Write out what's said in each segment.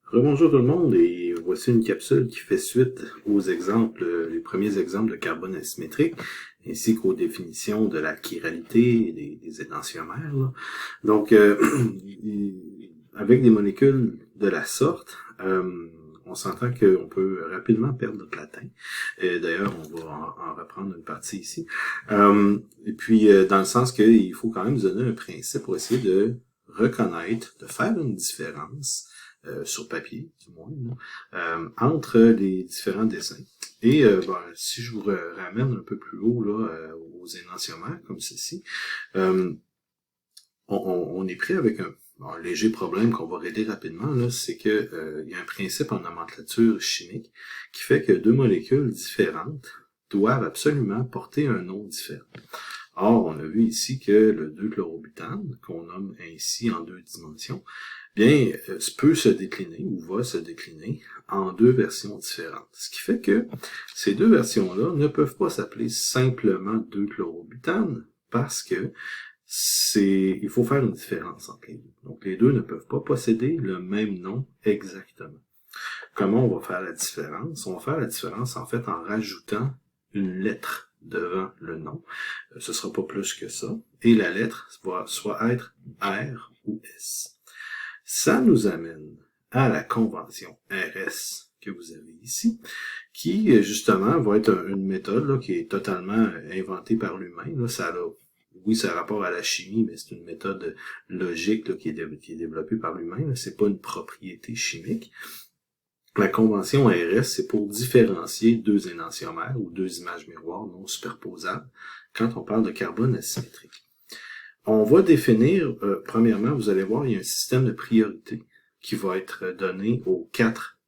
Rebonjour tout le monde et voici une capsule qui fait suite aux exemples, les premiers exemples de carbone asymétrique, ainsi qu'aux définitions de la chiralité et des énantiomères. Là. Donc, avec des molécules de la sorte, on s'entend qu'on peut rapidement perdre notre latin. D'ailleurs, on va en reprendre une partie ici. Et puis, dans le sens qu'il faut quand même donner un principe pour essayer de reconnaître, de faire une différence sur papier, du moins, entre les différents dessins. Et si je vous ramène un peu plus haut là, aux énantiomères, comme ceci, on est pris avec un léger problème qu'on va régler rapidement, là, c'est que il y a un principe en nomenclature chimique qui fait que deux molécules différentes doivent absolument porter un nom différent. Or, on a vu ici que le 2-chlorobutane, qu'on nomme ainsi en deux dimensions, bien, peut se décliner ou va se décliner en deux versions différentes. Ce qui fait que ces deux versions-là ne peuvent pas s'appeler simplement 2-chlorobutane parce que il faut faire une différence entre les deux. Donc, les deux ne peuvent pas posséder le même nom exactement. Comment on va faire la différence? On va faire la différence, en fait, en rajoutant une lettre devant le nom. Ce sera pas plus que ça. Et la lettre va soit être R ou S. Ça nous amène à la convention RS que vous avez ici, qui, justement, va être une méthode là, qui est totalement inventée par l'humain. Là, oui, ça a rapport à la chimie, mais c'est une méthode logique là, qui est développée par l'humain. C'est pas une propriété chimique. La convention RS, c'est pour différencier deux énantiomères ou deux images miroirs non superposables quand on parle de carbone asymétrique. On va définir, premièrement, vous allez voir, il y a un système de priorité qui va être donné aux quatre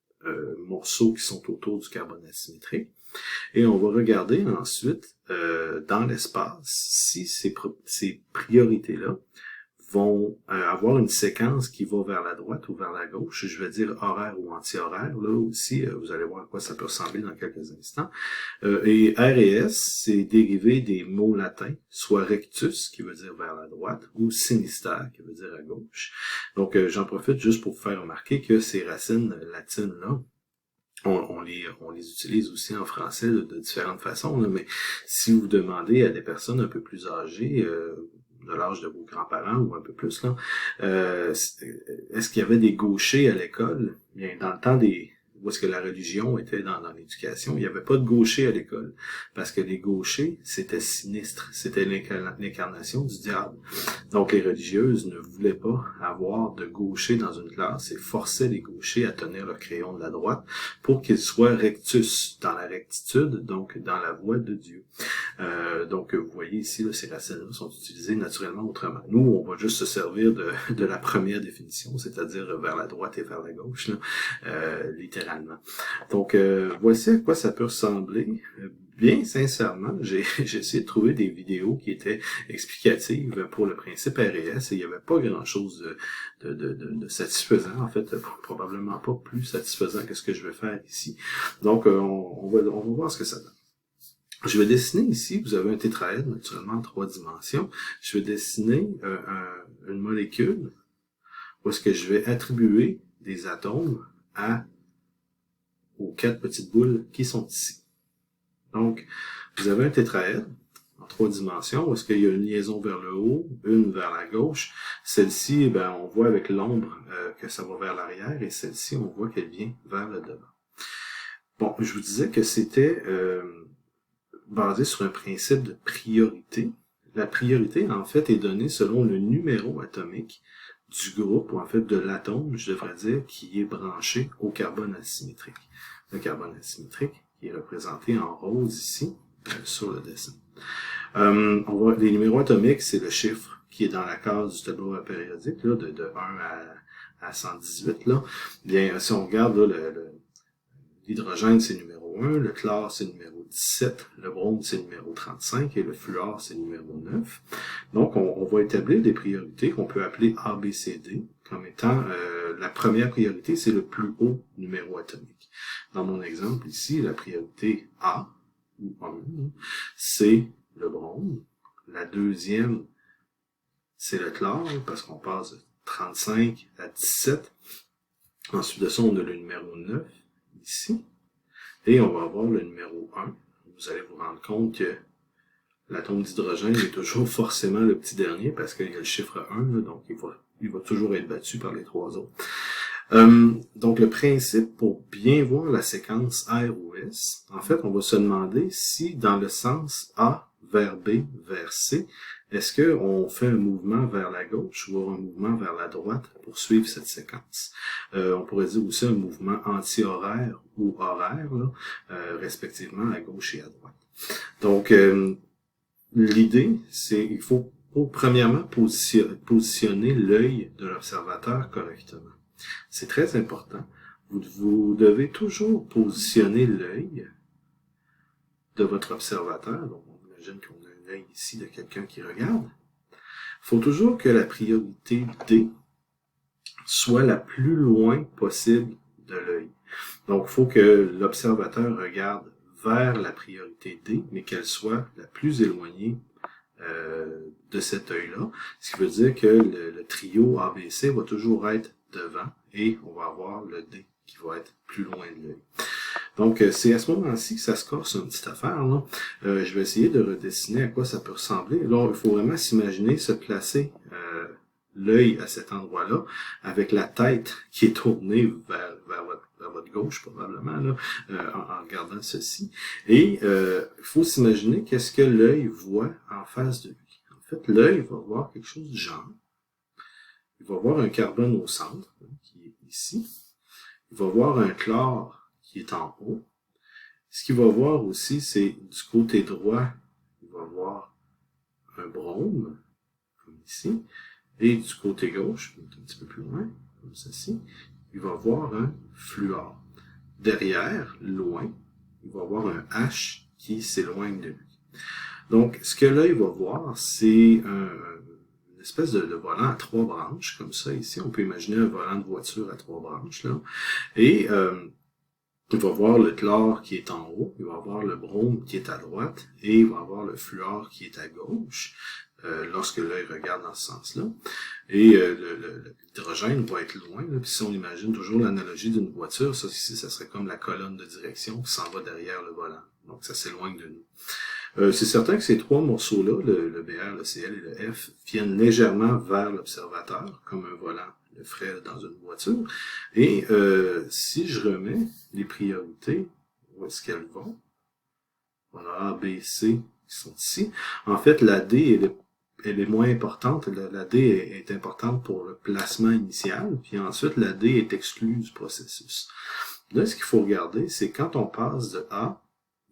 morceaux qui sont autour du carbone asymétrique. Et on va regarder ensuite, dans l'espace, si ces priorités-là vont avoir une séquence qui va vers la droite ou vers la gauche, je vais dire horaire ou anti-horaire, là aussi, vous allez voir à quoi ça peut ressembler dans quelques instants. Et R et S, c'est dérivé des mots latins, soit rectus, qui veut dire vers la droite, ou sinister, qui veut dire à gauche. Donc, j'en profite juste pour vous faire remarquer que ces racines latines-là, on les utilise aussi en français de différentes façons, là, mais si vous demandez à des personnes un peu plus âgées, de l'âge de vos grands-parents ou un peu plus, là, est-ce qu'il y avait des gauchers à l'école? Bien, dans le temps où est-ce que la religion était dans l'éducation, il n'y avait pas de gauchers à l'école. Parce que les gauchers, c'était sinistre. C'était l'incarnation du diable. Donc, les religieuses ne voulaient pas avoir de gauchers dans une classe et forçaient les gauchers à tenir leur crayon de la droite pour qu'ils soient rectus, dans la rectitude, donc dans la voie de Dieu. Donc, vous voyez ici, là, ces racines-là sont utilisées naturellement autrement. Nous, on va juste se servir de la première définition, c'est-à-dire vers la droite et vers la gauche, là, littéralement. Donc, voici à quoi ça peut ressembler. Bien sincèrement, j'ai essayé de trouver des vidéos qui étaient explicatives pour le principe RS et il n'y avait pas grand-chose de satisfaisant, en fait, probablement pas plus satisfaisant que ce que je vais faire ici. Donc, on va voir ce que ça donne. Je vais dessiner ici, vous avez un tétraèdre, naturellement, en 3 dimensions. Je vais dessiner une molécule où est-ce que je vais attribuer des atomes aux 4 petites boules qui sont ici. Donc, vous avez un tétraèdre en 3 dimensions où est-ce qu'il y a une liaison vers le haut, une vers la gauche. Celle-ci, on voit avec l'ombre que ça va vers l'arrière et celle-ci, on voit qu'elle vient vers le devant. Bon, je vous disais que c'était basé sur un principe de priorité. La priorité, en fait, est donnée selon le numéro atomique du groupe, ou en fait de l'atome, je devrais dire, qui est branché au carbone asymétrique. Le carbone asymétrique, qui est représenté en rose ici, sur le dessin. Les numéros atomiques, c'est le chiffre qui est dans la case du tableau périodique, là, de 1 à 118. Là. Bien, si on regarde là, l'hydrogène, c'est numéro 1, le chlore, c'est numéro 17, le brome, c'est numéro 35 et le fluor, c'est numéro 9. Donc, on va établir des priorités qu'on peut appeler A, B, C, D, comme étant la première priorité, c'est le plus haut numéro atomique. Dans mon exemple ici, la priorité A, ou 1, c'est le brome. La deuxième, c'est le chlore, parce qu'on passe de 35 à 17. Ensuite de ça, on a le numéro 9 ici. Et on va avoir le numéro 1. Vous allez vous rendre compte que l'atome d'hydrogène est toujours forcément le petit dernier parce qu'il y a le chiffre 1, là, donc il va toujours être battu par les trois autres. Donc le principe pour bien voir la séquence R ou S, en fait, on va se demander si dans le sens A vers B vers C, est-ce qu'on fait un mouvement vers la gauche ou un mouvement vers la droite pour suivre cette séquence. On pourrait dire aussi un mouvement anti-horaire ou horaire, là, respectivement à gauche et à droite. Donc, l'idée, c'est il faut premièrement positionner l'œil de l'observateur correctement. C'est très important. Vous devez toujours positionner l'œil de votre observateur. Donc, on imagine qu'on a un œil ici de quelqu'un qui regarde. Il faut toujours que la priorité D soit la plus loin possible de l'œil. Donc, il faut que l'observateur regarde vers la priorité D, mais qu'elle soit la plus éloignée de cet œil-là. Ce qui veut dire que le trio ABC va toujours être devant et on va avoir le D qui va être plus loin de l'œil. Donc, c'est à ce moment-ci que ça se corse une petite affaire, là. Je vais essayer de redessiner à quoi ça peut ressembler. Là, il faut vraiment s'imaginer se placer l'œil à cet endroit-là, avec la tête qui est tournée vers votre gauche, probablement, là, en regardant ceci. Et il faut s'imaginer qu'est-ce que l'œil voit en face de lui. En fait, l'œil va voir quelque chose du genre. Il va voir un carbone au centre, qui est ici. Il va voir un chlore qui est en haut. Ce qu'il va voir aussi, c'est du côté droit, il va voir un brome, comme ici. Et du côté gauche, un petit peu plus loin, comme ceci, il va voir un fluor. Derrière, loin, il va voir un H qui s'éloigne de lui. Donc, ce que l'œil va voir, c'est une espèce de volant à 3 branches, comme ça ici. On peut imaginer un volant de voiture à 3 branches, là. Et il va voir le chlore qui est en haut, il va voir le brome qui est à droite, et il va voir le fluor qui est à gauche. Lorsque l'œil regarde dans ce sens-là. Et l'hydrogène va être loin. Là. Puis si on imagine toujours l'analogie d'une voiture, ça ici, ça serait comme la colonne de direction qui s'en va derrière le volant. Donc ça s'éloigne de nous. C'est certain que ces trois morceaux-là, le BR, le CL et le F, viennent légèrement vers l'observateur, comme un volant le ferait dans une voiture. Et si je remets les priorités, où est-ce qu'elles vont? On a A, B, C qui sont ici. En fait, la D, elle est moins importante. La D est importante pour le placement initial, puis ensuite la D est exclue du processus. Là, ce qu'il faut regarder, c'est quand on passe de A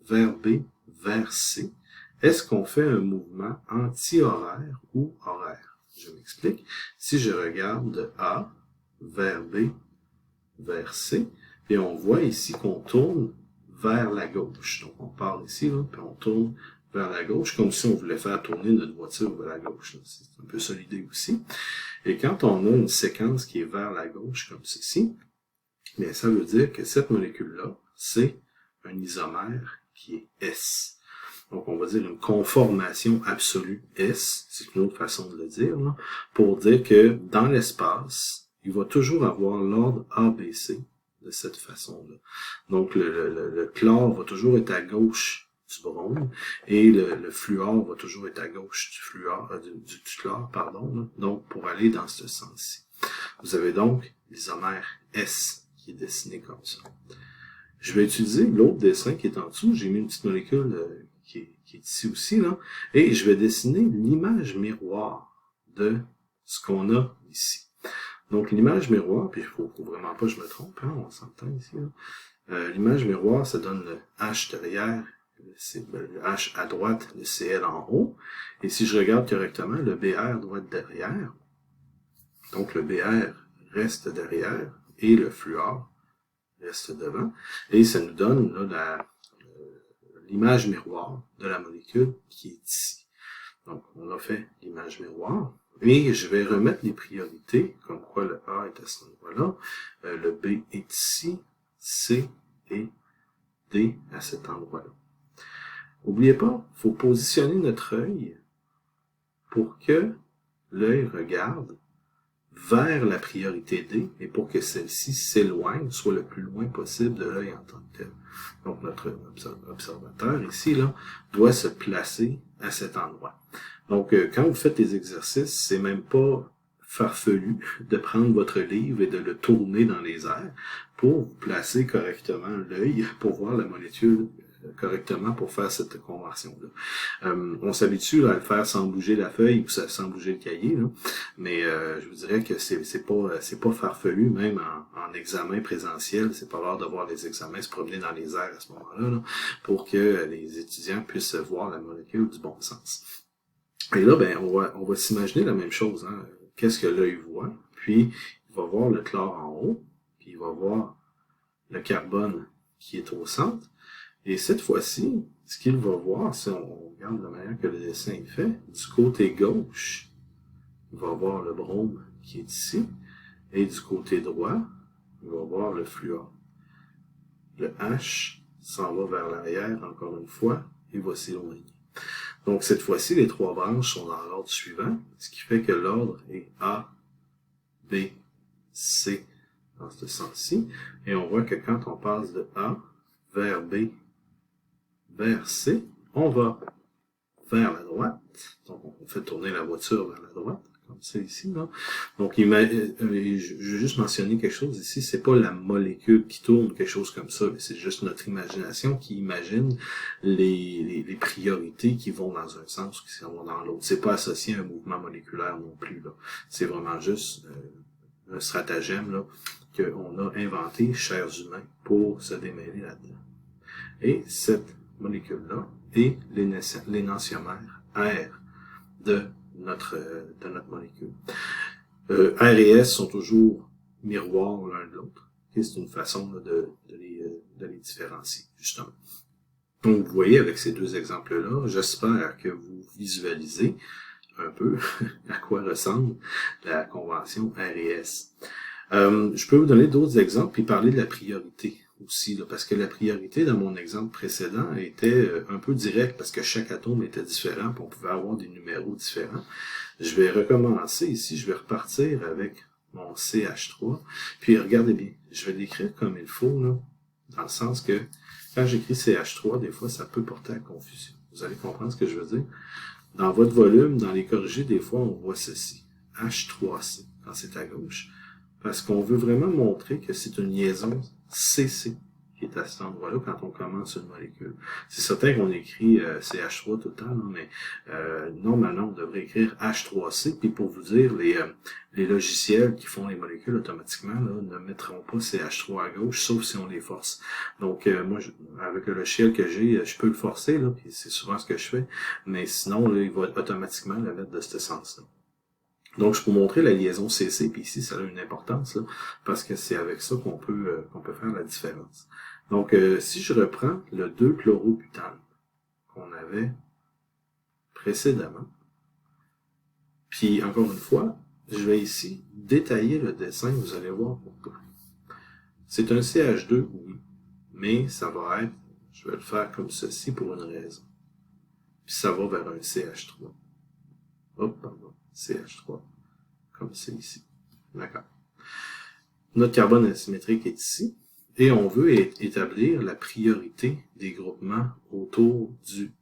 vers B vers C, est-ce qu'on fait un mouvement anti-horaire ou horaire? Je m'explique. Si je regarde de A vers B vers C, et on voit ici qu'on tourne vers la gauche. Donc on part ici, là, puis on tourne vers la gauche, comme si on voulait faire tourner notre voiture vers la gauche. C'est un peu ça l'idée aussi. Et quand on a une séquence qui est vers la gauche, comme ceci, bien, ça veut dire que cette molécule-là, c'est un isomère qui est S. Donc, on va dire une conformation absolue S, c'est une autre façon de le dire, là, pour dire que dans l'espace, il va toujours avoir l'ordre ABC de cette façon-là. Donc, le chlore va toujours être à gauche du brome, et le fluor va toujours être à gauche du fluor, du chlore, pardon, là, donc pour aller dans ce sens-ci. Vous avez donc l'isomère S qui est dessiné comme ça. Je vais utiliser l'autre dessin qui est en dessous, j'ai mis une petite molécule qui est ici aussi, là, et je vais dessiner l'image miroir de ce qu'on a ici. Donc l'image miroir, puis il faut vraiment pas que je me trompe, hein, on s'entend ici, là. L'image miroir, ça donne le H derrière, le H à droite, le Cl en haut. Et si je regarde correctement, le BR doit être derrière. Donc le BR reste derrière et le fluor reste devant. Et ça nous donne là, l'image miroir de la molécule qui est ici. Donc on a fait l'image miroir. Et je vais remettre les priorités, comme quoi le A est à cet endroit-là, le B est ici, C et D à cet endroit-là. N'oubliez pas, il faut positionner notre œil pour que l'œil regarde vers la priorité D, et pour que celle-ci s'éloigne, soit le plus loin possible de l'œil en tant que tel. Donc notre observateur ici là, doit se placer à cet endroit. Donc quand vous faites des exercices, c'est même pas farfelu de prendre votre livre et de le tourner dans les airs pour placer correctement l'œil, pour voir la molécule correctement pour faire cette conversion-là. On s'habitue à le faire sans bouger la feuille ou sans bouger le cahier, là. Mais je vous dirais que c'est pas farfelu, même en examen présentiel, c'est pas l'heure de voir les examens se promener dans les airs à ce moment-là, là, pour que les étudiants puissent voir la molécule du bon sens. Et là, ben, on va s'imaginer la même chose, hein. Qu'est-ce que l'œil voit? Puis, il va voir le chlore en haut, puis il va voir le carbone qui est au centre. Et cette fois-ci, ce qu'il va voir, si on regarde la manière que le dessin est fait, du côté gauche, il va voir le brome qui est ici, et du côté droit, il va voir le fluor. Le H s'en va vers l'arrière, encore une fois, et va s'éloigner. Donc, cette fois-ci, les trois branches sont dans l'ordre suivant, ce qui fait que l'ordre est A, B, C, dans ce sens-ci. Et on voit que quand on passe de A vers B, vers C, on va vers la droite. Donc, on fait tourner la voiture vers la droite, comme ça ici, là. Donc, je vais juste mentionner quelque chose ici. C'est pas la molécule qui tourne, quelque chose comme ça, mais c'est juste notre imagination qui imagine les priorités qui vont dans un sens ou qui vont dans l'autre. C'est pas associé à un mouvement moléculaire non plus, là. C'est vraiment juste un stratagème, là, qu'on a inventé, chers humains, pour se démêler là-dedans. Et cette molécule-là est l'énantiomère R de notre molécule. R et S sont toujours miroirs l'un de l'autre. C'est une façon là, de les différencier, justement. Donc, vous voyez, avec ces deux exemples-là, j'espère que vous visualisez un peu à quoi ressemble la convention R et S. Je peux vous donner d'autres exemples puis parler de la priorité aussi, là, parce que la priorité dans mon exemple précédent était un peu direct parce que chaque atome était différent, puis on pouvait avoir des numéros différents. Je vais recommencer ici, je vais repartir avec mon CH3, puis regardez bien, je vais l'écrire comme il faut, là, dans le sens que quand j'écris CH3, des fois ça peut porter à confusion. Vous allez comprendre ce que je veux dire? Dans votre volume, dans les corrigés, des fois on voit ceci, H3C, quand c'est à gauche. Parce qu'on veut vraiment montrer que c'est une liaison CC qui est à cet endroit-là quand on commence une molécule. C'est certain qu'on écrit CH3 tout le temps, non, mais normalement, on devrait écrire H3C, puis pour vous dire, les logiciels qui font les molécules automatiquement là, ne mettront pas CH3 à gauche, sauf si on les force. Donc, moi, avec le logiciel que j'ai, je peux le forcer, là, puis c'est souvent ce que je fais, mais sinon, là, il va automatiquement le mettre de ce sens-là. Donc, je peux montrer la liaison CC, puis ici, ça a une importance, là, parce que c'est avec ça qu'on peut faire la différence. Donc, si je reprends le 2-chlorobutane qu'on avait précédemment, puis encore une fois, je vais ici détailler le dessin, vous allez voir pourquoi. C'est un CH2, oui, mais ça va être, je vais le faire comme ceci pour une raison. Puis ça va vers un CH3. Hop, pardon. CH3, comme c'est ici. D'accord. Notre carbone asymétrique est ici, et on veut établir la priorité des groupements autour du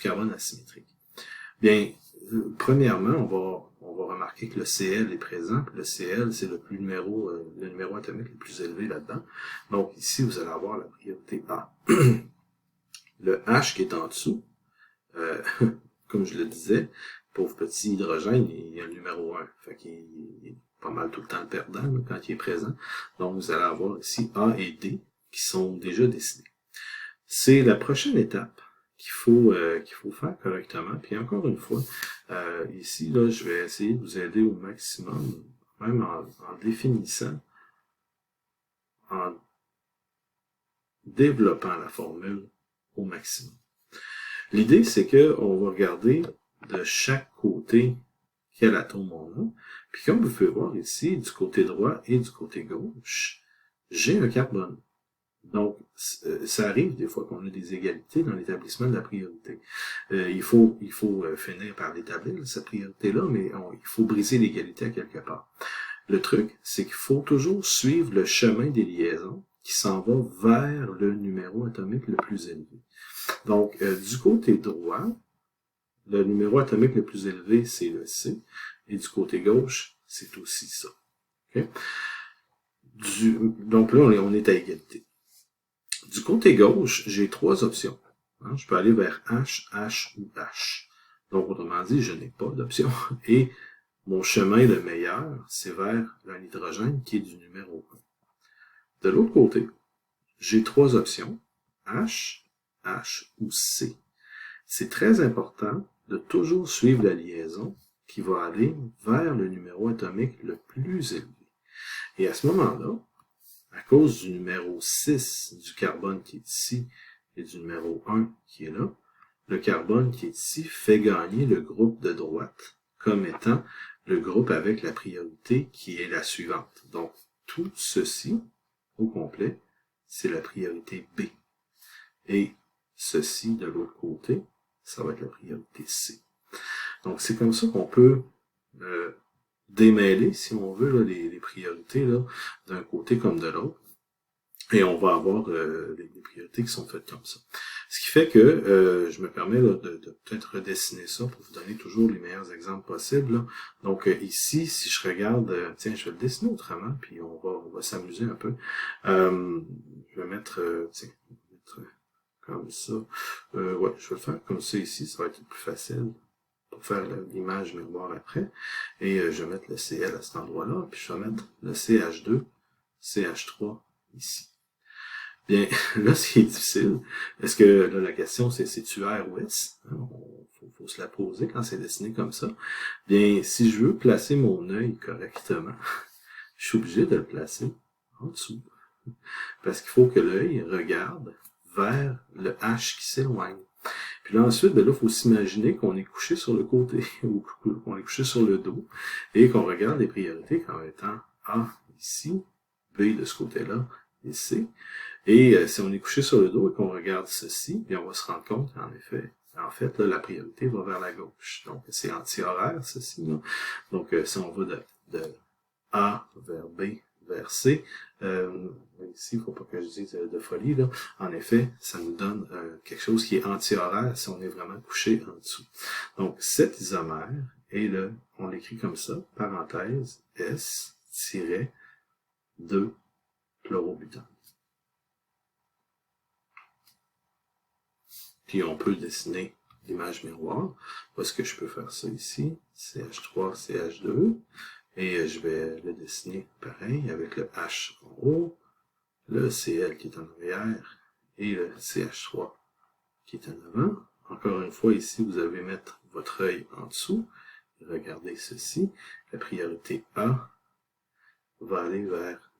carbone asymétrique. Bien, premièrement, on va remarquer que le Cl est présent, puis le Cl, c'est le numéro atomique le plus élevé là-dedans. Donc ici, vous allez avoir la priorité A. Le H qui est en dessous, comme je le disais, pauvre petit hydrogène, il y a le numéro 1. Fait qu'il est pas mal tout le temps le perdant là, quand il est présent. Donc, vous allez avoir ici A et D qui sont déjà décidés. C'est la prochaine étape qu'il faut faire correctement. Puis encore une fois, ici, là, je vais essayer de vous aider au maximum, même en définissant, en développant la formule au maximum. L'idée, c'est que on va regarder de chaque côté quel atome on a. Puis comme vous pouvez voir ici, du côté droit et du côté gauche, j'ai un carbone. Donc, ça arrive des fois qu'on a des égalités dans l'établissement de la priorité. Il faut finir par l'établir, cette priorité-là, mais il faut briser l'égalité à quelque part. Le truc, c'est qu'il faut toujours suivre le chemin des liaisons qui s'en va vers le numéro atomique le plus élevé. Donc, du côté droit, le numéro atomique le plus élevé, c'est le C, et du côté gauche, c'est aussi ça. Okay? Donc là, on est à égalité. Du côté gauche, j'ai trois options. Je peux aller vers H, H ou H. Donc, autrement dit, je n'ai pas d'option. Et mon chemin le meilleur, c'est vers un hydrogène qui est du numéro 1. De l'autre côté, j'ai trois options. H, H ou C. C'est très important de toujours suivre la liaison qui va aller vers le numéro atomique le plus élevé. Et à ce moment-là, à cause du numéro 6 du carbone qui est ici et du numéro 1 qui est là, le carbone qui est ici fait gagner le groupe de droite comme étant le groupe avec la priorité qui est la suivante. Donc, tout ceci, au complet, c'est la priorité B. Et ceci, de l'autre côté, ça va être la priorité C. Donc, c'est comme ça qu'on peut démêler, si on veut, là, les priorités d'un côté comme de l'autre. Et on va avoir des priorités qui sont faites comme ça. Ce qui fait que je me permets là, de peut-être redessiner ça pour vous donner toujours les meilleurs exemples possibles. Là. Donc ici, si je regarde, tiens, je vais le dessiner autrement, puis on va s'amuser un peu. Je vais mettre, comme ça. Ouais, je vais le faire comme ça ici, ça va être plus facile pour faire l'image mémoire après. Et je vais mettre le Cl à cet endroit-là, puis je vais mettre le CH2, CH3 ici. Bien, là, ce qui est difficile, est-ce que là, la question, c'est-tu R ou S? Faut se la poser quand c'est dessiné comme ça. Bien, si je veux placer mon œil correctement, je suis obligé de le placer en dessous. Parce qu'il faut que l'œil regarde vers le H qui s'éloigne. Puis là, ensuite, ben là, il faut s'imaginer qu'on est couché sur le côté, ou qu'on est couché sur le dos, et qu'on regarde les priorités comme étant A ici, B de ce côté-là, et C. Et si on est couché sur le dos et qu'on regarde ceci, bien on va se rendre compte en fait, là, la priorité va vers la gauche. Donc, c'est anti-horaire, ceci. Là. Donc, si on va de A vers B vers C, ici, il ne faut pas que je dise de folie, là. En effet, ça nous donne quelque chose qui est anti-horaire si on est vraiment couché en dessous. Donc, cet isomère, et là, on l'écrit comme ça, parenthèse, S-2-chlorobutane. Puis on peut dessiner l'image miroir, parce que je peux faire ça ici, CH3, CH2, et je vais le dessiner pareil, avec le H en haut, le Cl qui est en arrière, et le CH3 qui est en avant. Encore une fois, ici, vous allez mettre votre œil en dessous, regardez ceci, la priorité A va aller vers,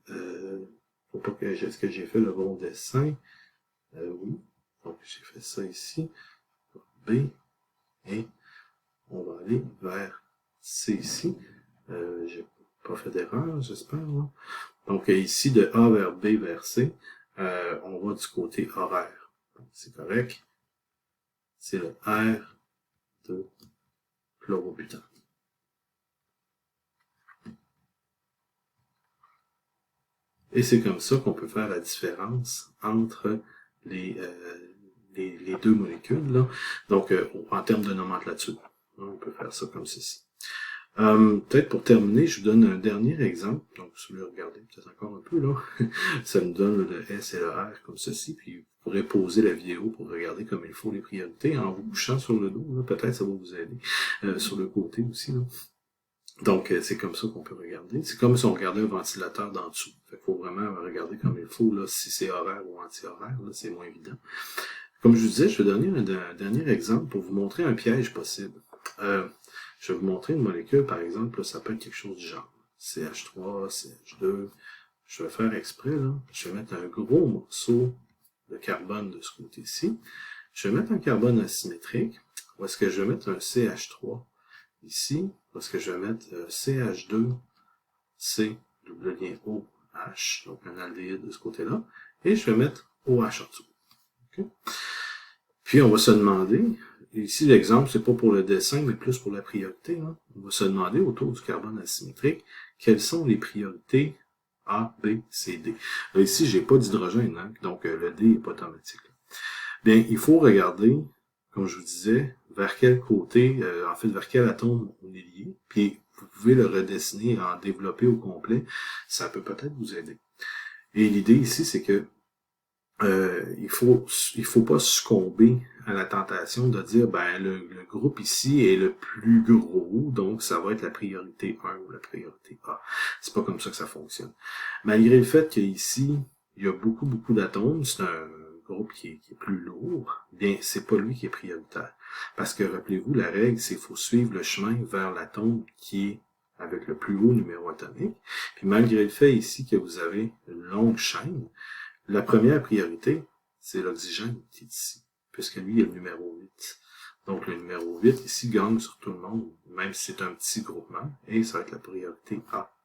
faut pas que est-ce que j'ai fait le bon dessin? Oui. Donc, j'ai fait ça ici, B, et on va aller vers C ici. J'ai pas fait d'erreur, j'espère. Hein? Donc, ici, de A vers B vers C, on va du côté horaire. C'est correct. C'est le R de chlorobutane. Et c'est comme ça qu'on peut faire la différence entre les deux molécules. Là. Donc, en termes de nomenclature, on peut faire ça comme ceci. Peut-être pour terminer, je vous donne un dernier exemple. Donc, si vous le regardez peut-être encore un peu, là, ça nous donne le S et le R comme ceci. Puis, vous pourrez pauser la vidéo pour regarder comme il faut les priorités en vous couchant sur le dos. Peut-être ça va vous aider. Sur le côté aussi. Là. Donc, c'est comme ça qu'on peut regarder. C'est comme si on regardait un ventilateur d'en dessous. Fait qu'il faut vraiment regarder comme il faut, là, si c'est horaire ou anti-horaire, là, c'est moins évident. Comme je vous disais, je vais donner un dernier exemple pour vous montrer un piège possible. Je vais vous montrer une molécule, par exemple, là, ça peut être quelque chose du genre CH3, CH2. Je vais faire exprès, là. Je vais mettre un gros morceau de carbone de ce côté-ci. Je vais mettre un carbone asymétrique. Ou est-ce que je vais mettre un CH3 ici? Ou est-ce que je vais mettre CH2, C, double lien O, H, donc un aldéhyde de ce côté-là. et je vais mettre OH en dessous. Okay? Puis on va se demander, ici l'exemple c'est pas pour le dessin, mais plus pour la priorité, hein? On va se demander autour du carbone asymétrique, quelles sont les priorités A, B, C, D. Là, ici, j'ai pas d'hydrogène, hein? Donc le D n'est pas automatique. Bien, il faut regarder, comme je vous disais, vers quel côté, en fait, vers quel atome on est lié, puis vous pouvez le redessiner, en développer au complet, ça peut peut-être vous aider. Et l'idée ici, c'est que il faut pas succomber à la tentation de dire ben le groupe ici est le plus gros, donc ça va être la priorité 1 ou la priorité A. C'est pas comme ça que ça fonctionne. Malgré le fait qu'ici, il y a beaucoup d'atomes, c'est un groupe qui est plus lourd, bien c'est pas lui qui est prioritaire. Parce que rappelez-vous, la règle, c'est qu'il faut suivre le chemin vers l'atome qui est avec le plus haut numéro atomique. Puis malgré le fait ici que vous avez une longue chaîne, la première priorité, c'est l'oxygène qui est ici, puisque lui est le numéro 8. Donc le numéro 8 ici gagne sur tout le monde, même si c'est un petit groupement, et ça va être la priorité A.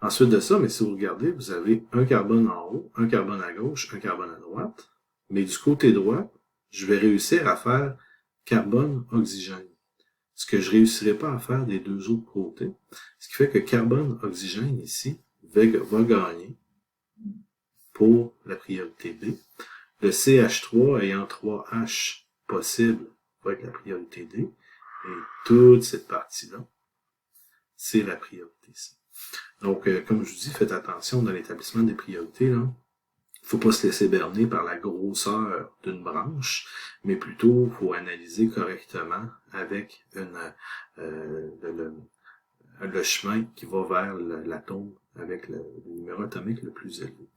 Ensuite de ça, mais si vous regardez, vous avez un carbone en haut, un carbone à gauche, un carbone à droite, mais du côté droit, je vais réussir à faire carbone-oxygène. Ce que je réussirai pas à faire des deux autres côtés, ce qui fait que carbone-oxygène ici va gagner pour la priorité B. Le CH3 ayant 3H possible va être la priorité D. Et toute cette partie-là, c'est la priorité C. Donc, comme je vous dis, faites attention dans l'établissement des priorités. Là. Il ne faut pas se laisser berner par la grosseur d'une branche, mais plutôt, il faut analyser correctement avec le chemin qui va vers l'atome avec le numéro atomique le plus élevé.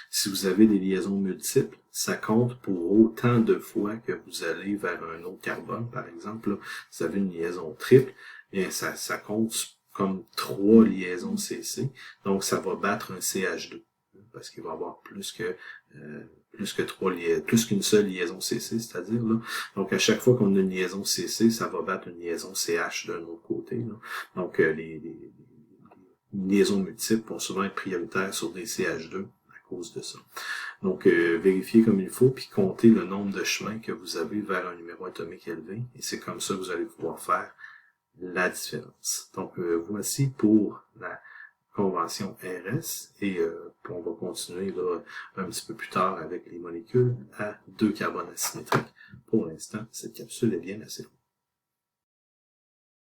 Si vous avez des liaisons multiples, ça compte pour autant de fois que vous allez vers un autre carbone, par exemple. Là, vous avez une liaison triple, bien ça compte comme 3 liaisons CC, donc ça va battre un CH2, parce qu'il va y avoir plus qu'une seule liaison CC, c'est-à-dire là. Donc à chaque fois qu'on a une liaison CC, ça va battre une liaison CH d'un autre côté. Là. Donc les liaisons multiples vont souvent être prioritaires sur des CH2 à cause de ça. Donc vérifiez comme il faut, puis comptez le nombre de chemins que vous avez vers un numéro atomique élevé, et c'est comme ça que vous allez pouvoir faire la différence. Donc voici pour la convention RS, et on va continuer là, un petit peu plus tard avec les molécules à 2 carbones asymétriques. Pour l'instant, cette capsule est bien assez longue.